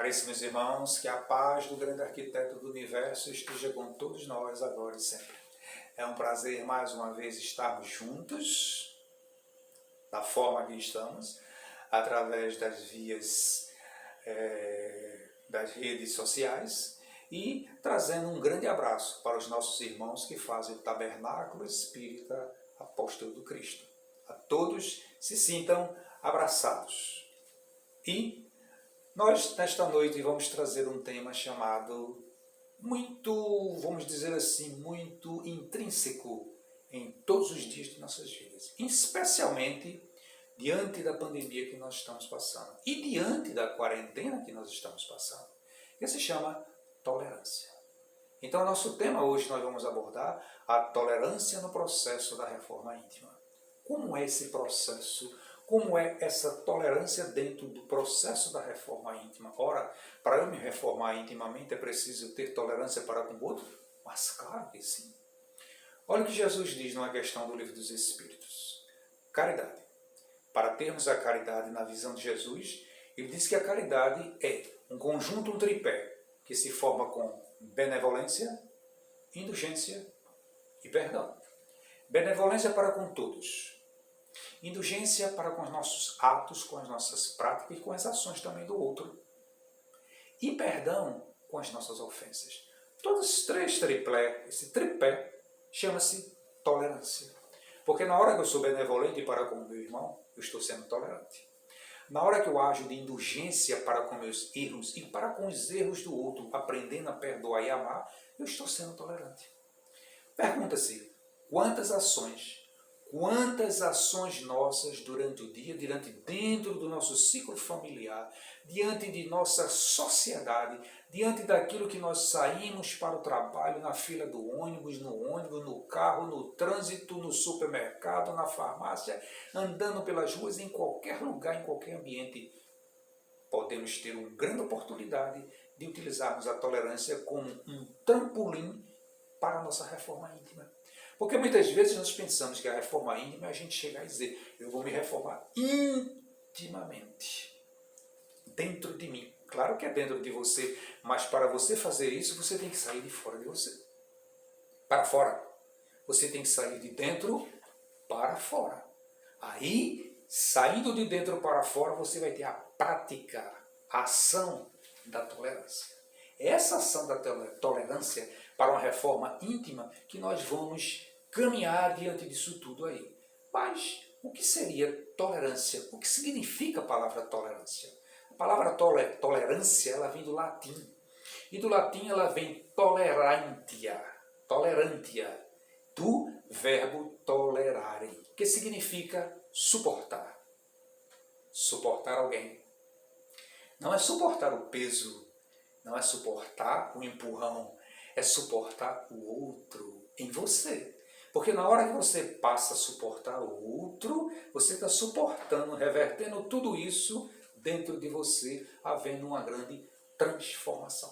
Caríssimos irmãos, que a paz do grande arquiteto do universo esteja com todos nós agora e sempre. É um prazer mais uma vez estarmos juntos, da forma que estamos, através das vias das redes sociais e trazendo um grande abraço para os nossos irmãos que fazem o Tabernáculo Espírita Apóstolo do Cristo. A todos se sintam abraçados. E nós, nesta noite, vamos trazer um tema chamado muito, vamos dizer assim, muito intrínseco em todos os dias de nossas vidas, especialmente diante da pandemia que nós estamos passando e diante da quarentena que nós estamos passando, que se chama tolerância. Então, nosso tema hoje nós vamos abordar a tolerância no processo da reforma íntima. Como é esse processo? Como é essa tolerância dentro do processo da reforma íntima? Ora, para eu me reformar intimamente é preciso ter tolerância para com o outro? Mas claro que sim. Olha o que Jesus diz numa questão do Livro dos Espíritos. Caridade. Para termos a caridade na visão de Jesus, ele diz que a caridade é um conjunto, um tripé, que se forma com benevolência, indulgência e perdão. Benevolência para com todos. Indulgência para com os nossos atos, com as nossas práticas e com as ações também do outro. E perdão com as nossas ofensas. Todos esses três esse tripé, chama-se tolerância. Porque na hora que eu sou benevolente para com o meu irmão, eu estou sendo tolerante. Na hora que eu ajo de indulgência para com meus erros e para com os erros do outro, aprendendo a perdoar e amar, eu estou sendo tolerante. Pergunta-se, quantas ações nossas durante o dia, dentro do nosso ciclo familiar, diante de nossa sociedade, diante daquilo que nós saímos para o trabalho, na fila do ônibus, no carro, no trânsito, no supermercado, na farmácia, andando pelas ruas, em qualquer lugar, em qualquer ambiente, podemos ter uma grande oportunidade de utilizarmos a tolerância como um trampolim para a nossa reforma íntima. Porque muitas vezes nós pensamos que a reforma íntima é a gente chegar e dizer, eu vou me reformar intimamente, dentro de mim. Claro que é dentro de você, mas para você fazer isso, você tem que sair de fora de você. Para fora. Você tem que sair de dentro para fora. Aí, saindo de dentro para fora, você vai ter a prática, a ação da tolerância. Essa ação da tolerância para uma reforma íntima que nós vamos caminhar diante disso tudo aí. Mas o que seria tolerância? O que significa a palavra tolerância? A palavra tolerância ela vem do latim. E do latim ela vem tolerantia, do verbo tolerare, que significa suportar. Suportar alguém. Não é suportar o peso, não é suportar o empurrão, é suportar o outro em você. Porque na hora que você passa a suportar o outro, você está suportando, revertendo tudo isso dentro de você, havendo uma grande transformação.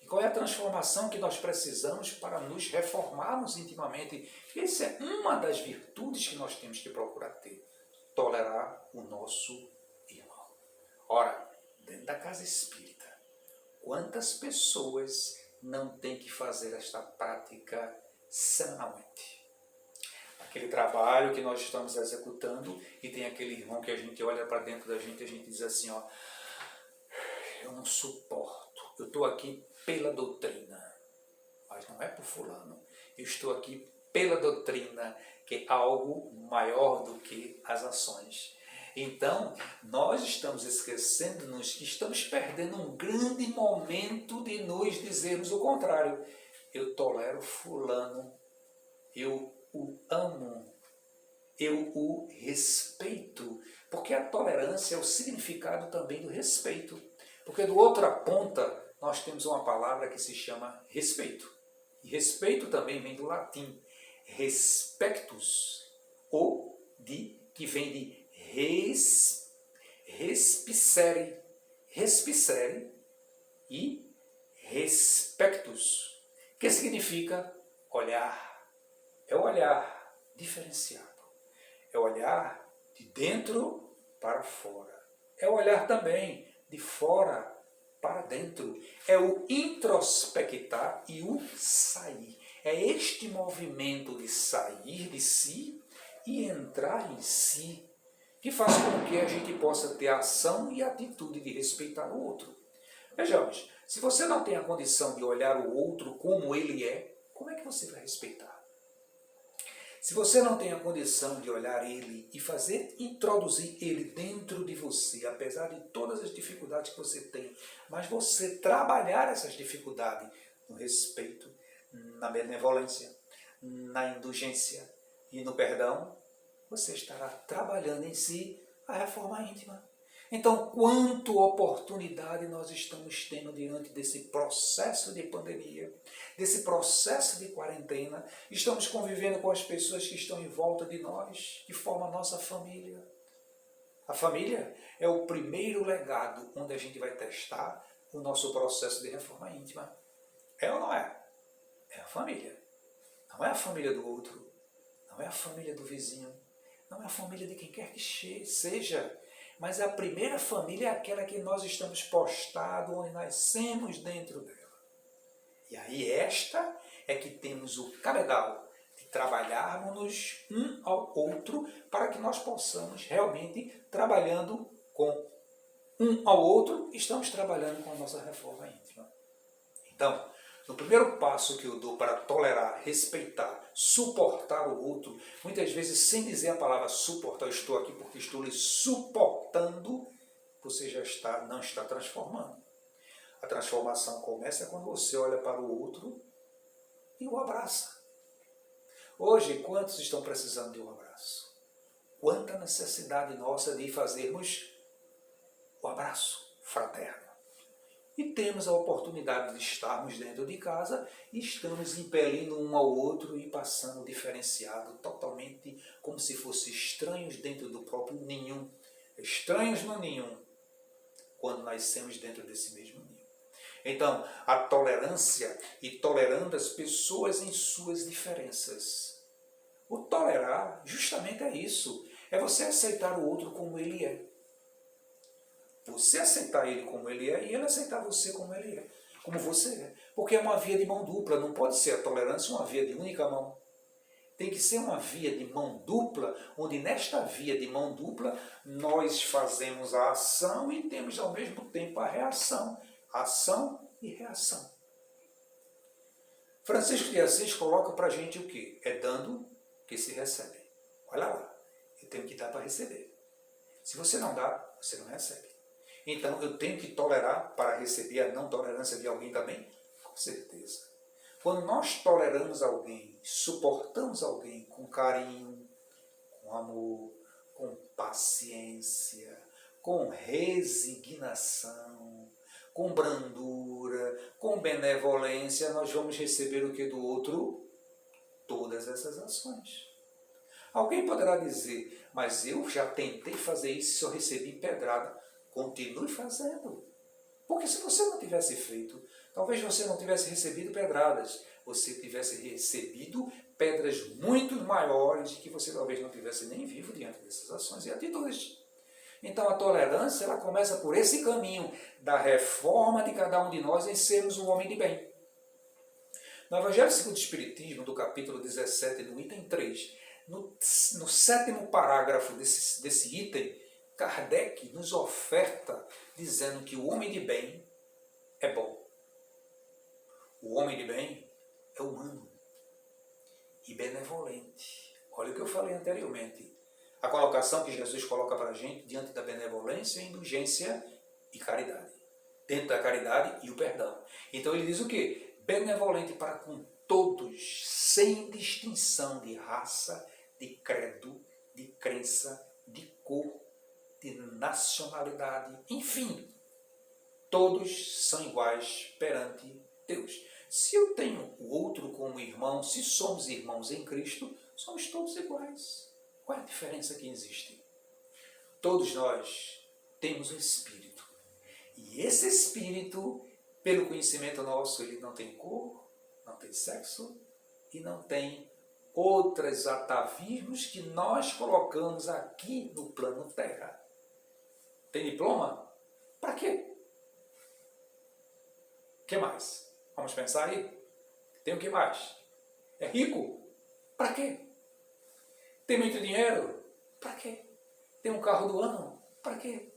E qual é a transformação que nós precisamos para nos reformarmos intimamente? Essa é uma das virtudes que nós temos que procurar ter. Tolerar o nosso irmão. Ora, dentro da casa espírita, quantas pessoas não têm que fazer esta prática semanalmente? Aquele trabalho que nós estamos executando e tem aquele irmão que a gente olha para dentro da gente e a gente diz assim, ó, eu não suporto, eu estou aqui pela doutrina, mas não é por fulano, eu estou aqui pela doutrina, que é algo maior do que as ações. Então, nós estamos esquecendo-nos que estamos perdendo um grande momento de nos dizermos o contrário. Eu tolero fulano, eu o amo, eu o respeito. Porque a tolerância é o significado também do respeito. Porque do outra ponta, nós temos uma palavra que se chama respeito. E respeito também vem do latim, respectus, ou que vem de respicere e respectus, que significa olhar. É o olhar diferenciado. É o olhar de dentro para fora. É o olhar também de fora dentro é o introspectar e o sair. É este movimento de sair de si e entrar em si que faz com que a gente possa ter a ação e a atitude de respeitar o outro. Vejamos, se você não tem a condição de olhar o outro como ele é, como é que você vai respeitar? Se você não tem a condição de olhar ele e introduzir ele dentro de você, apesar de todas as dificuldades que você tem, mas você trabalhar essas dificuldades no respeito, na benevolência, na indulgência e no perdão, você estará trabalhando em si a reforma íntima. Então, quanto oportunidade nós estamos tendo diante desse processo de pandemia, desse processo de quarentena, estamos convivendo com as pessoas que estão em volta de nós, que formam a nossa família. A família é o primeiro legado onde a gente vai testar o nosso processo de reforma íntima. É ou não é? É a família. Não é a família do outro, não é a família do vizinho, não é a família de quem quer que seja. Mas a primeira família é aquela que nós estamos postados, onde nascemos dentro dela. E aí esta é que temos o cabedal de trabalharmos um ao outro para que nós possamos realmente, trabalhando com um ao outro, estamos trabalhando com a nossa reforma íntima. Então, no primeiro passo que eu dou para tolerar, respeitar, suportar o outro, muitas vezes sem dizer a palavra suportar, eu estou aqui porque estou lhe suportando, você não está transformando. A transformação começa quando você olha para o outro e o abraça. Hoje, quantos estão precisando de um abraço? Quanta necessidade nossa de fazermos o abraço fraterno. E temos a oportunidade de estarmos dentro de casa e estamos impelindo um ao outro e passando diferenciado, totalmente como se fossem estranhos dentro do próprio ninho. Estranhos no ninho, quando nascemos dentro desse mesmo ninho. Então, a tolerância e tolerando as pessoas em suas diferenças. O tolerar justamente é isso, é você aceitar o outro como ele é. Você aceitar ele como ele é e ele aceitar você como ele é, como você é. Porque é uma via de mão dupla, não pode ser a tolerância uma via de única mão. Tem que ser uma via de mão dupla, onde nesta via de mão dupla nós fazemos a ação e temos ao mesmo tempo a reação. Ação e reação. Francisco de Assis coloca para a gente o quê? É dando que se recebe. Olha lá, eu tenho que dar para receber. Se você não dá, você não recebe. Então, eu tenho que tolerar para receber a não tolerância de alguém também? Com certeza. Quando nós toleramos alguém, suportamos alguém com carinho, com amor, com paciência, com resignação, com brandura, com benevolência, nós vamos receber o que do outro? Todas essas ações. Alguém poderá dizer, mas eu já tentei fazer isso e só recebi pedrada. Continue fazendo. Porque se você não tivesse feito, talvez você não tivesse recebido pedradas, você tivesse recebido pedras muito maiores e que você talvez não tivesse nem vivo diante dessas ações e atitudes. Então a tolerância ela começa por esse caminho da reforma de cada um de nós em sermos um homem de bem. No Evangelho segundo o Espiritismo, do capítulo 17, no item 3, no 7º parágrafo desse item, Kardec nos oferta dizendo que o homem de bem é bom. O homem de bem é humano e benevolente. Olha o que eu falei anteriormente. A colocação que Jesus coloca para a gente diante da benevolência, indulgência e caridade. Dentro da caridade e o perdão. Então ele diz o quê? Benevolente para com todos, sem distinção de raça, de credo, de crença, de cor, de nacionalidade, enfim, todos são iguais perante Deus. Se eu tenho o outro como irmão, se somos irmãos em Cristo, somos todos iguais. Qual é a diferença que existe? Todos nós temos um Espírito. E esse Espírito, pelo conhecimento nosso, ele não tem cor, não tem sexo e não tem outros atavismos que nós colocamos aqui no plano Terra. Tem diploma? Para quê? O que mais? Vamos pensar aí? Tem o que mais? É rico? Para quê? Tem muito dinheiro? Para quê? Tem um carro do ano? Para quê?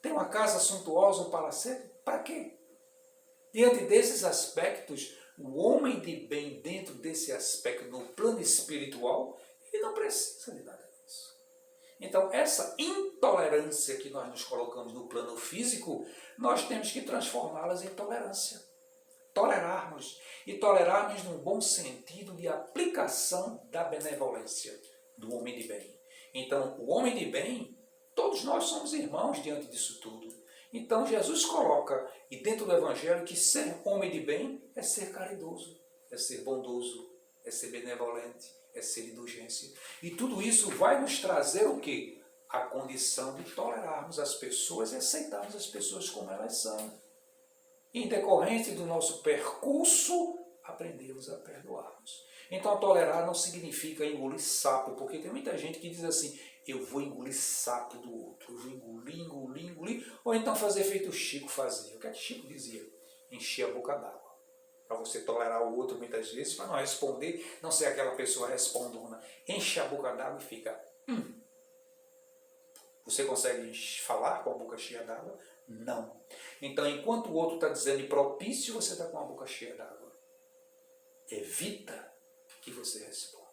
Tem uma casa suntuosa, um palacete? Para quê? Diante desses aspectos, o homem de bem dentro desse aspecto, no plano espiritual, ele não precisa de nada disso. Então, essa intolerância que nós nos colocamos no plano físico, nós temos que transformá-las em tolerância. Tolerarmos. E tolerarmos num bom sentido de aplicação da benevolência do homem de bem. Então, o homem de bem, todos nós somos irmãos diante disso tudo. Então, Jesus coloca, e dentro do Evangelho, que ser homem de bem é ser caridoso, é ser bondoso, é ser benevolente, é ser indulgência. E tudo isso vai nos trazer o quê? A condição de tolerarmos as pessoas e aceitarmos as pessoas como elas são. Em decorrência do nosso percurso, aprendemos a perdoarmos. Então, tolerar não significa engolir sapo, porque tem muita gente que diz assim, eu vou engolir sapo do outro, eu vou engolir, ou então fazer feito o Chico fazia. O que é que Chico dizia? Encher a boca d'água. Para você tolerar o outro muitas vezes, para não responder, não ser aquela pessoa respondona. Enche a boca d'água e fica, Você consegue falar com a boca cheia d'água? Não. Então, enquanto o outro está dizendo propício, você está com a boca cheia d'água. Evita que você responda.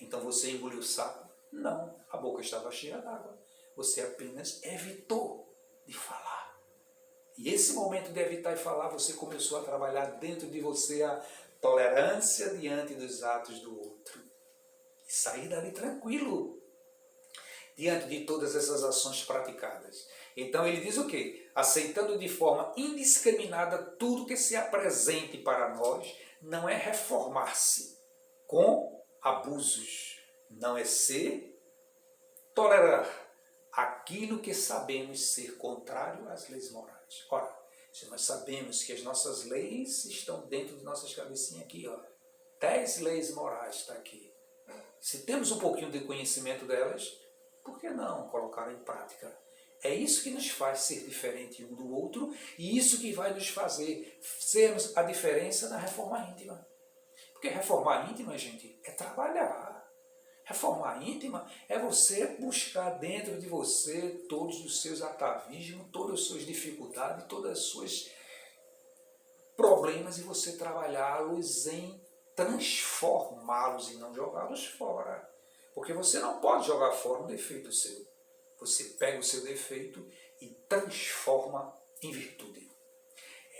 Então, você engoliu o sapo? Não, a boca estava cheia d'água. Você apenas evitou de falar. E esse momento de evitar de falar, você começou a trabalhar dentro de você a tolerância diante dos atos do outro. E sair dali tranquilo, diante de todas essas ações praticadas. Então ele diz o quê? Aceitando de forma indiscriminada tudo que se apresente para nós, não é reformar-se com abusos, não é tolerar aquilo que sabemos ser contrário às leis morais. Ora, se nós sabemos que as nossas leis estão dentro de nossas cabecinhas aqui, 10 leis morais está aqui. Se temos um pouquinho de conhecimento delas, por que não colocar em prática? É isso que nos faz ser diferente um do outro e isso que vai nos fazer sermos a diferença na reforma íntima. Porque reformar íntima, gente, é trabalhar. Reformar íntima é você buscar dentro de você todos os seus atavismos, todas as suas dificuldades, todos os seus problemas e você trabalhá-los em transformá-los e não jogá-los fora. Porque você não pode jogar fora um defeito seu. Você pega o seu defeito e transforma em virtude.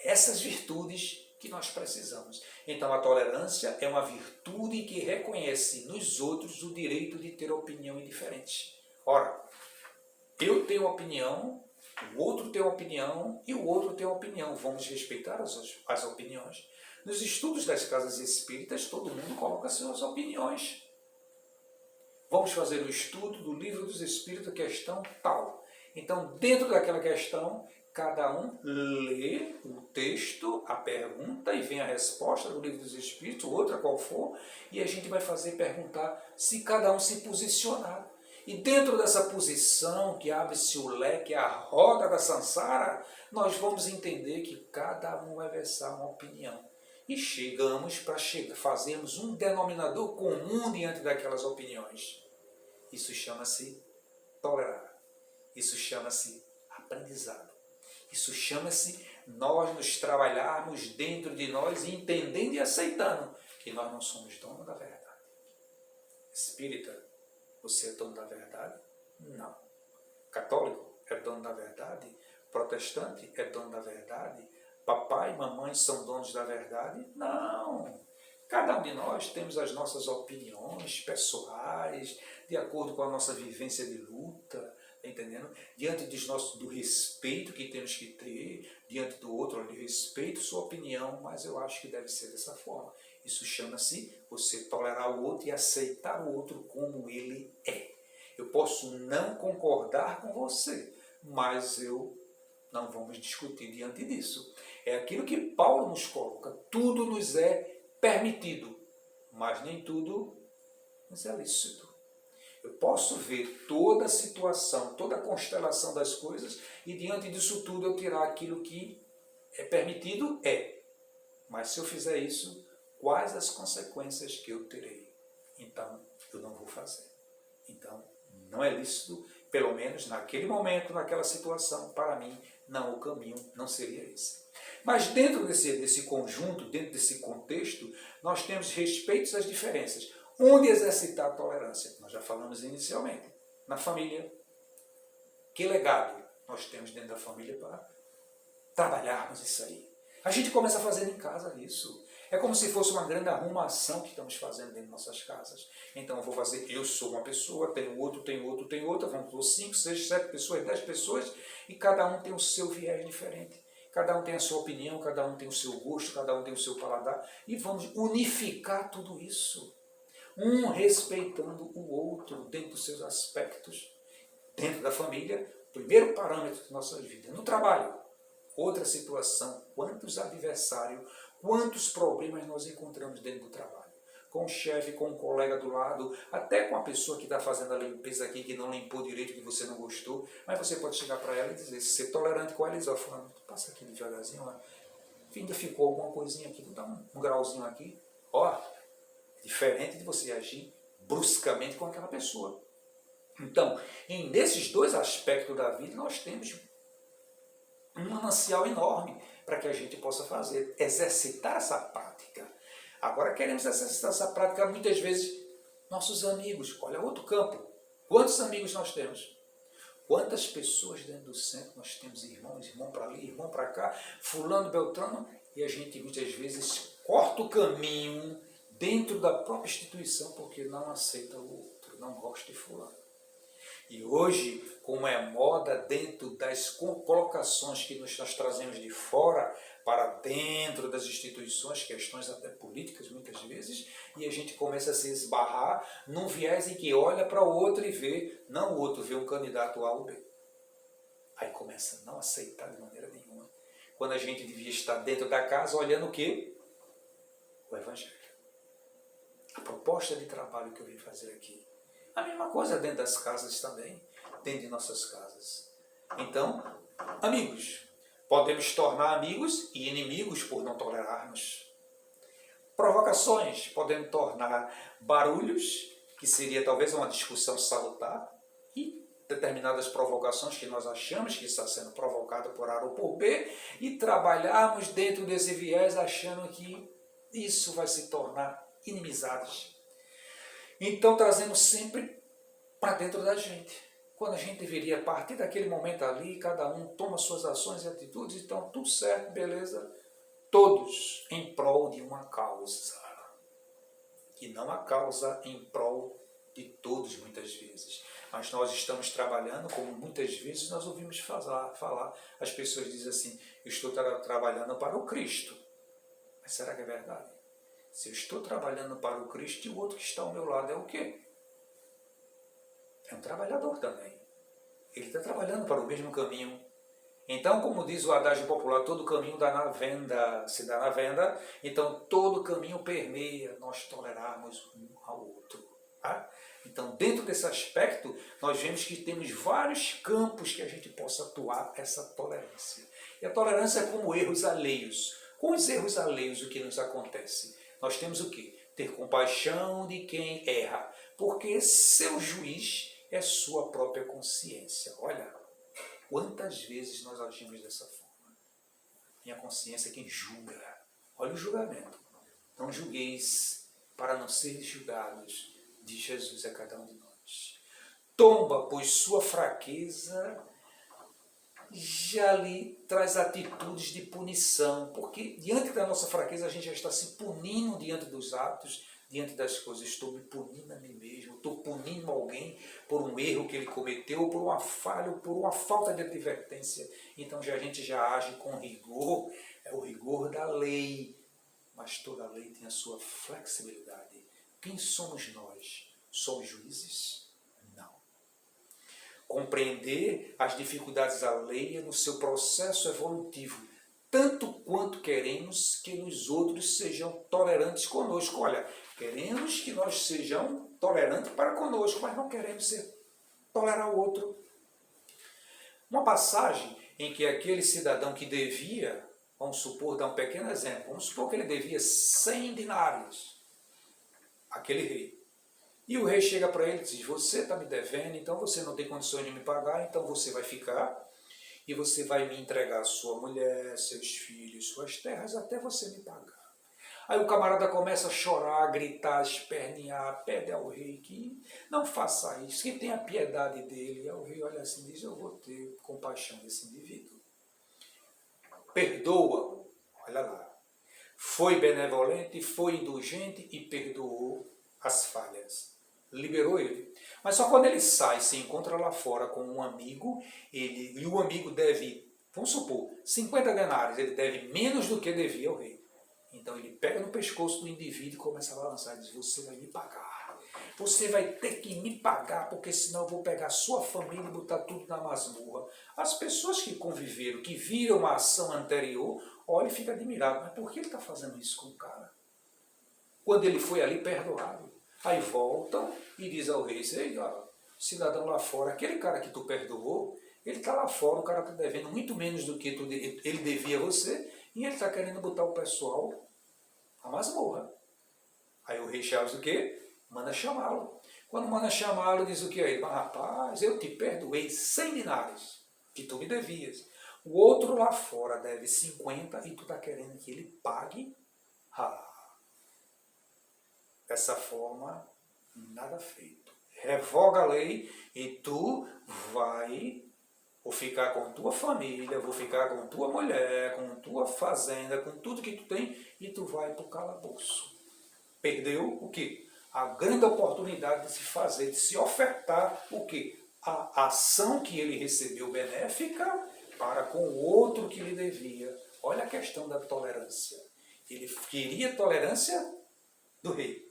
Essas virtudes que nós precisamos. Então a tolerância é uma virtude que reconhece nos outros o direito de ter opinião indiferente. Ora, eu tenho opinião, o outro tem opinião e o outro tem opinião. Vamos respeitar as opiniões. Nos estudos das casas espíritas, todo mundo coloca suas opiniões. Vamos fazer o estudo do Livro dos Espíritos, questão tal. Então, dentro daquela questão, cada um lê o texto, a pergunta, e vem a resposta do Livro dos Espíritos, outra qual for, e a gente vai fazer perguntar se cada um se posicionar. E dentro dessa posição, que abre-se o leque, a roda da Sansara, nós vamos entender que cada um vai versar uma opinião. E chegamos para fazermos um denominador comum diante daquelas opiniões. Isso chama-se tolerar. Isso chama-se aprendizado. Isso chama-se nós nos trabalharmos dentro de nós, entendendo e aceitando que nós não somos dono da verdade. Espírita, você é dono da verdade? Não. Católico é dono da verdade? Protestante é dono da verdade? Papai e mamãe são donos da verdade? Não. Cada um de nós temos as nossas opiniões pessoais, de acordo com a nossa vivência de luta, tá entendendo? Diante do respeito que temos que ter, diante do outro, eu respeito sua opinião, mas eu acho que deve ser dessa forma. Isso chama-se você tolerar o outro e aceitar o outro como ele é. Eu posso não concordar com você, mas não vamos discutir diante disso. É aquilo que Paulo nos coloca. Tudo nos é permitido, mas nem tudo nos é lícito. Eu posso ver toda a situação, toda a constelação das coisas e diante disso tudo eu tirar aquilo que É permitido? É. Mas se eu fizer isso, quais as consequências que eu terei? Então, eu não vou fazer. Então, não é lícito, pelo menos naquele momento, naquela situação, para mim, não, o caminho não seria esse. Mas dentro desse conjunto, dentro desse contexto, nós temos respeitos às diferenças. Onde exercitar a tolerância? Nós já falamos inicialmente. Na família. Que legado nós temos dentro da família para trabalharmos isso aí? A gente começa fazendo em casa isso. É como se fosse uma grande arrumação que estamos fazendo dentro de nossas casas. Então eu vou fazer, eu sou uma pessoa, tenho outro, tenho outro, tenho outra, vamos por 5, 6, 7 pessoas, 10 pessoas, e cada um tem o seu viés diferente. Cada um tem a sua opinião, cada um tem o seu gosto, cada um tem o seu paladar, e vamos unificar tudo isso. Um respeitando o outro dentro dos seus aspectos. Dentro da família, primeiro parâmetro de nossas vidas. No trabalho, outra situação, quantos adversários, quantos problemas nós encontramos dentro do trabalho. Com o chefe, com o colega do lado, até com a pessoa que está fazendo a limpeza aqui, que não limpou direito, que você não gostou, mas você pode chegar para ela e dizer, ser tolerante com ela e dizer, fulano, passa aqui devagarzinho, ó. Ainda ficou alguma coisinha aqui, vou dar um grauzinho aqui. Ó, diferente de você agir bruscamente com aquela pessoa. Então, nesses dois aspectos da vida, nós temos um manancial enorme para que a gente possa fazer, exercitar essa prática. Agora queremos exercitar essa prática muitas vezes nossos amigos. Olha, outro campo. Quantos amigos nós temos? Quantas pessoas dentro do centro nós temos irmãos, irmão para ali, irmão para cá, fulano, beltrano, e a gente muitas vezes corta o caminho dentro da própria instituição porque não aceita o outro, não gosta de fulano. E hoje, como é moda dentro das colocações que nós trazemos de fora para dentro das instituições, questões até políticas muitas vezes, e a gente começa a se esbarrar num viés em que olha para o outro e vê, não o outro vê um candidato A ou B. Aí começa a não aceitar de maneira nenhuma. Quando a gente devia estar dentro da casa olhando o quê? O Evangelho. A proposta de trabalho que eu vim fazer aqui. A mesma coisa dentro das casas também, dentro de nossas casas. Então, amigos, podemos tornar amigos e inimigos por não tolerarmos. Provocações podemos tornar barulhos, que seria talvez uma discussão salutar, e determinadas provocações que nós achamos que está sendo provocada por A ou por B, e trabalharmos dentro desse viés achando que isso vai se tornar inimizades. Então trazemos sempre para dentro da gente. Quando a gente deveria partir daquele momento ali, cada um toma suas ações e atitudes, então tudo certo, beleza, todos em prol de uma causa. E não a causa em prol de todos muitas vezes. Mas nós estamos trabalhando, como muitas vezes nós ouvimos falar, as pessoas dizem assim, eu estou trabalhando para o Cristo. Mas será que é verdade? Se eu estou trabalhando para o Cristo e o outro que está ao meu lado é o quê? É um trabalhador também. Ele está trabalhando para o mesmo caminho. Então, como diz o adágio popular, todo caminho dá na venda, se dá na venda, então todo caminho permeia nós tolerarmos um ao outro. Tá? Então, dentro desse aspecto, nós vemos que temos vários campos que a gente possa atuar essa tolerância. E a tolerância é como erros alheios. Com os erros alheios, o que nos acontece? Nós temos o quê? Ter compaixão de quem erra, porque seu juiz é sua própria consciência. Olha, quantas vezes nós agimos dessa forma? Minha consciência é quem julga. Olha o julgamento. Não julgueis para não seres julgados, diz Jesus a cada um de nós. Tomba, pois sua fraqueza já lhe traz atitudes de punição, porque diante da nossa fraqueza a gente já está se punindo diante dos atos, diante das coisas. Estou me punindo a mim mesmo, estou punindo alguém por um erro que ele cometeu, por uma falha, por uma falta de advertência. Então a gente já age com rigor, é o rigor da lei, mas toda lei tem a sua flexibilidade. Quem somos nós? Somos juízes? Compreender as dificuldades alheias no seu processo evolutivo, tanto quanto queremos que os outros sejam tolerantes conosco. Olha, queremos que nós sejamos tolerantes para conosco, mas não queremos tolerar o outro. Uma passagem em que aquele cidadão que devia Vamos supor, dar um pequeno exemplo. Vamos supor que ele devia 100 dinários, aquele rei. E o rei chega para ele e diz, você está me devendo, então você não tem condições de me pagar, então você vai ficar e você vai me entregar sua mulher, seus filhos, suas terras, até você me pagar. Aí o camarada começa a chorar, a gritar, a espernear, pede ao rei que não faça isso, que tenha piedade dele. E o rei olha assim e diz, eu vou ter compaixão desse indivíduo. Perdoa-o, olha lá. Foi benevolente, foi indulgente e perdoou as falhas. Liberou ele. Mas só quando ele sai, se encontra lá fora com um amigo, e o amigo deve, vamos supor, 50 denários, ele deve menos do que devia ao rei. Então ele pega no pescoço do indivíduo e começa a balançar e diz, você vai me pagar. Você vai ter que me pagar, porque senão eu vou pegar sua família e botar tudo na masmorra. As pessoas que conviveram, que viram a ação anterior, olha e fica admirado. Mas por que ele está fazendo isso com o cara? Quando ele foi ali perdoado. Aí voltam e diz ao rei, cidadão lá fora, aquele cara que tu perdoou, ele está lá fora, o cara está devendo muito menos do que ele devia a você, e ele está querendo botar o pessoal na masmorra. Aí o rei Charles o quê? Manda chamá-lo. Quando manda chamá-lo, diz o que aí? Rapaz, eu te perdoei 100 dinários que tu me devias. O outro lá fora deve 50 e tu está querendo que ele pague? Dessa forma, nada feito. Revoga a lei e tu vou ficar com tua família, vou ficar com tua mulher, com tua fazenda, com tudo que tu tem e tu vai para o calabouço. Perdeu o quê? A grande oportunidade de se fazer, de se ofertar o quê? A ação que ele recebeu benéfica para com o outro que lhe devia. Olha a questão da tolerância. Ele queria tolerância do rei,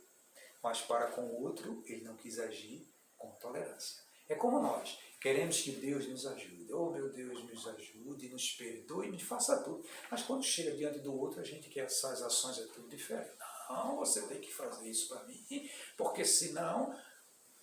mas para com o outro ele não quis agir com tolerância. É como nós, queremos que Deus nos ajude. Oh, meu Deus, nos ajude, nos perdoe, me faça tudo. Mas quando chega diante do outro, a gente quer essas ações, é tudo diferente. Não, você tem que fazer isso para mim, porque senão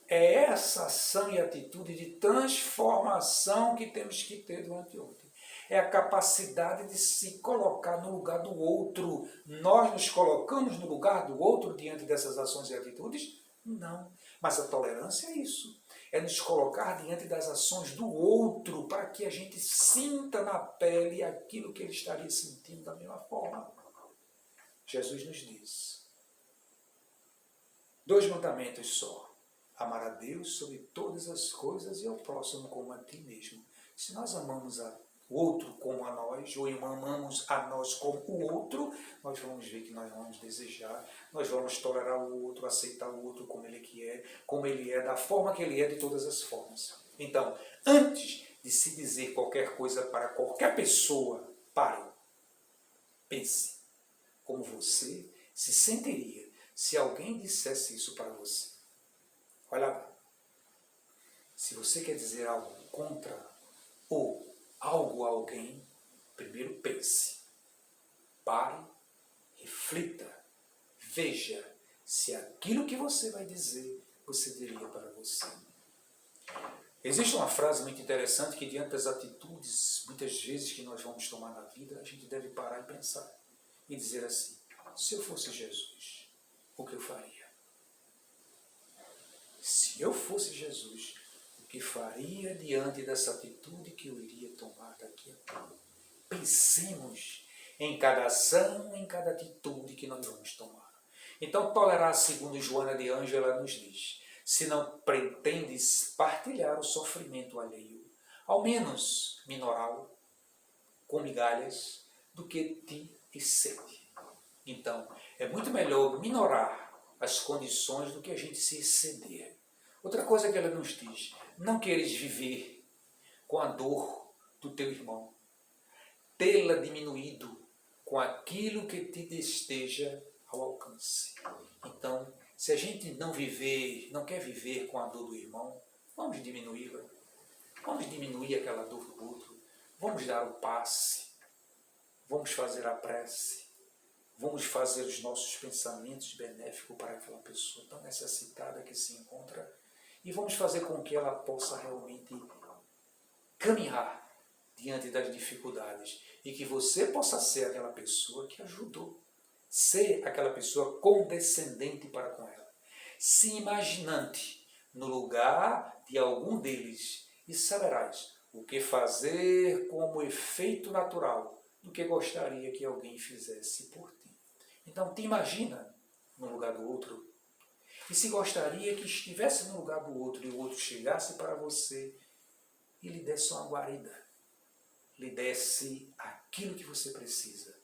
é essa ação e atitude de transformação que temos que ter durante ontem. É a capacidade de se colocar no lugar do outro. Nós nos colocamos no lugar do outro diante dessas ações e atitudes? Não. Mas a tolerância é isso. É nos colocar diante das ações do outro para que a gente sinta na pele aquilo que ele estaria sentindo da mesma forma. Jesus nos diz 2 mandamentos só. Amar a Deus sobre todas as coisas e ao próximo como a ti mesmo. Se nós amamos o outro como a nós, ou amamos a nós como o outro, nós vamos ver que nós vamos desejar, nós vamos tolerar o outro, aceitar o outro como ele é, da forma que ele é, de todas as formas. Então, antes de se dizer qualquer coisa para qualquer pessoa, pare, pense como você se sentiria se alguém dissesse isso para você. Olha lá, se você quer dizer algo contra ou algo a alguém, primeiro pense, pare, reflita, veja se aquilo que você vai dizer, você diria para você. Existe uma frase muito interessante que diante das atitudes, muitas vezes que nós vamos tomar na vida, a gente deve parar e pensar e dizer assim, se eu fosse Jesus, o que eu faria? Se eu fosse Jesus, o que faria diante dessa atitude que eu iria tomar daqui a pouco? Pensemos em cada ação, em cada atitude que nós vamos tomar. Então, tolerar, segundo Joana de Ângeles, ela nos diz, se não pretendes partilhar o sofrimento alheio, ao menos minorá-lo, com migalhas, do que te excede. Então, é muito melhor minorar as condições do que a gente se exceder. Outra coisa que ela nos diz, não queres viver com a dor do teu irmão, tê-la diminuído com aquilo que te esteja ao alcance. Então, se a gente não quer viver com a dor do irmão, vamos diminuí-la. Vamos diminuir aquela dor do outro. Vamos dar o passe. Vamos fazer a prece. Vamos fazer os nossos pensamentos benéficos para aquela pessoa tão necessitada que se encontra e vamos fazer com que ela possa realmente caminhar diante das dificuldades e que você possa ser aquela pessoa que ajudou. Ser aquela pessoa condescendente para com ela. Se imaginante no lugar de algum deles e saberás o que fazer como efeito natural do que gostaria que alguém fizesse por ti. Então te imagina no lugar do outro. E se gostaria que estivesse no lugar do outro e o outro chegasse para você e lhe desse uma guarida, lhe desse aquilo que você precisa.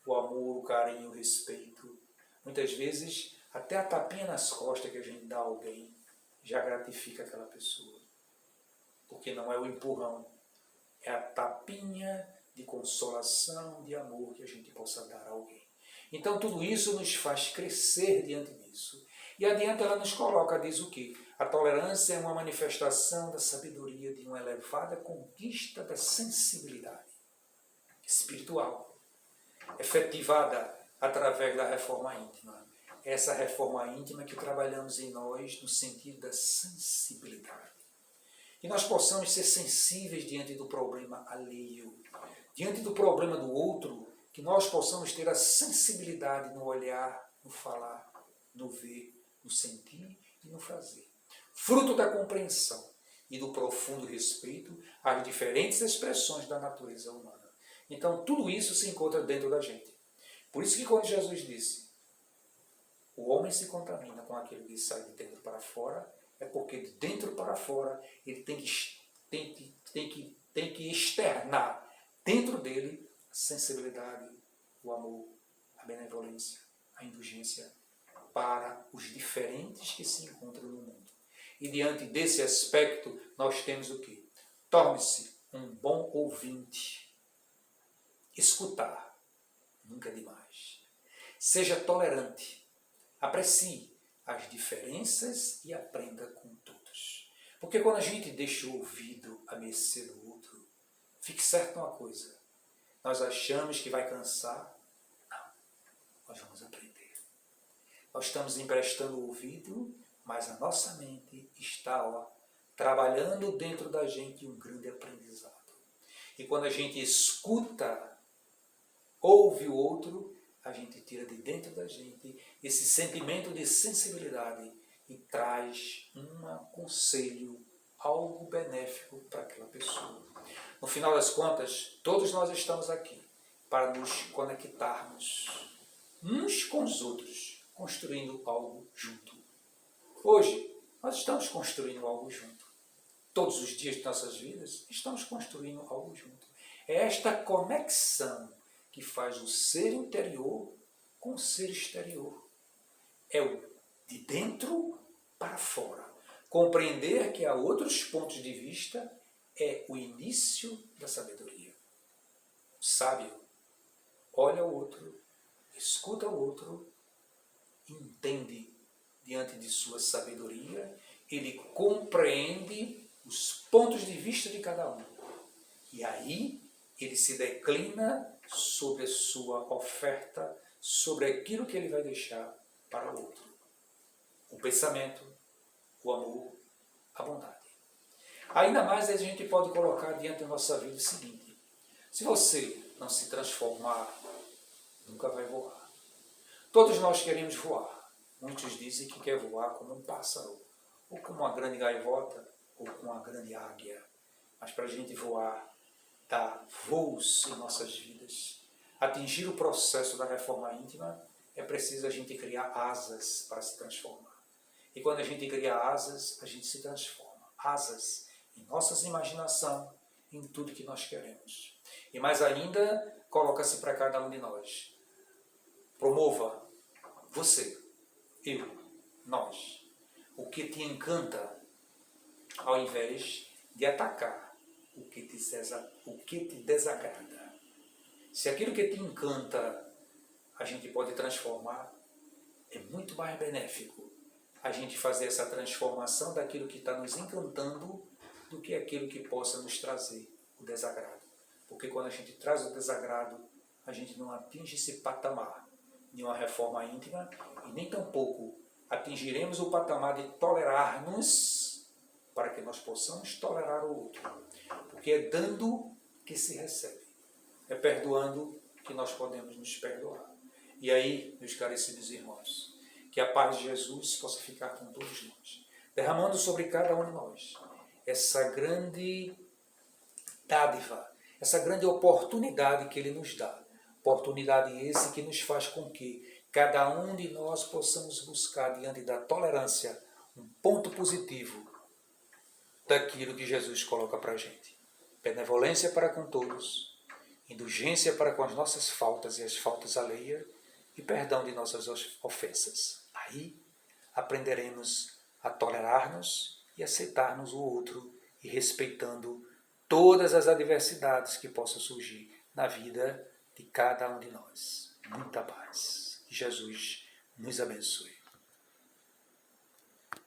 O amor, o carinho, o respeito. Muitas vezes, até a tapinha nas costas que a gente dá a alguém já gratifica aquela pessoa. Porque não é o empurrão, é a tapinha de consolação, de amor que a gente possa dar a alguém. Então tudo isso nos faz crescer diante disso. E adiante ela nos coloca, diz o quê? A tolerância é uma manifestação da sabedoria, de uma elevada conquista da sensibilidade espiritual, efetivada através da reforma íntima. Essa reforma íntima que trabalhamos em nós no sentido da sensibilidade. Que nós possamos ser sensíveis diante do problema alheio, diante do problema do outro, que nós possamos ter a sensibilidade no olhar, no falar, no ver, no sentir e no fazer. Fruto da compreensão e do profundo respeito às diferentes expressões da natureza humana. Então, tudo isso se encontra dentro da gente. Por isso que quando Jesus disse, o homem se contamina com aquilo que sai de dentro para fora, é porque de dentro para fora ele tem que externar dentro dele a sensibilidade, o amor, a benevolência, a indulgência para os diferentes que se encontram no mundo. E diante desse aspecto, nós temos o quê? Torne-se um bom ouvinte. Escutar, nunca é demais. Seja tolerante. Aprecie as diferenças e aprenda com todos. Porque quando a gente deixa o ouvido à mercê do outro, fique certo uma coisa, nós achamos que vai cansar. Não, nós vamos aprender. Nós estamos emprestando o ouvido, mas a nossa mente está trabalhando dentro da gente um grande aprendizado. E quando a gente escuta, ouve o outro, a gente tira de dentro da gente esse sentimento de sensibilidade e traz um conselho, algo benéfico para aquela pessoa. No final das contas, todos nós estamos aqui para nos conectarmos uns com os outros, construindo algo junto. Hoje, nós estamos construindo algo junto. Todos os dias de nossas vidas, estamos construindo algo junto. É esta conexão que faz o ser interior com o ser exterior. É o de dentro para fora. Compreender que há outros pontos de vista é o início da sabedoria. O sábio olha o outro, escuta o outro, entende diante de sua sabedoria, ele compreende os pontos de vista de cada um. E aí ele se declina sobre a sua oferta, sobre aquilo que ele vai deixar para o outro. O pensamento, o amor, a bondade. Ainda mais a gente pode colocar diante da nossa vida o seguinte: se você não se transformar, nunca vai voar. Todos nós queremos voar. Muitos dizem que quer voar como um pássaro, ou como uma grande gaivota, ou como uma grande águia. Mas para a gente voar, dar voos em nossas vidas, atingir o processo da reforma íntima, é preciso a gente criar asas para se transformar. E quando a gente cria asas, a gente se transforma. Asas em nossas imaginação, em tudo que nós queremos. E mais ainda, coloca-se para cada um de nós. Promova você, eu, nós, o que te encanta, ao invés de atacar o que te desagrada. Se aquilo que te encanta a gente pode transformar, é muito mais benéfico a gente fazer essa transformação daquilo que está nos encantando do que aquilo que possa nos trazer o desagrado. Porque quando a gente traz o desagrado, a gente não atinge esse patamar de uma reforma íntima e nem tampouco atingiremos o patamar de tolerar-nos para que nós possamos tolerar o outro. Porque é dando que se recebe. É perdoando que nós podemos nos perdoar. E aí, meus caríssimos irmãos, que a paz de Jesus possa ficar com todos nós, derramando sobre cada um de nós essa grande dádiva, essa grande oportunidade que Ele nos dá. Oportunidade esse que nos faz com que cada um de nós possamos buscar, diante da tolerância, um ponto positivo daquilo que Jesus coloca para a gente. Benevolência para com todos, indulgência para com as nossas faltas e as faltas alheias, e perdão de nossas ofensas. Aí aprenderemos a tolerar-nos e aceitar-nos o outro, e respeitando todas as adversidades que possam surgir na vida de cada um de nós. Muita paz. Que Jesus nos abençoe.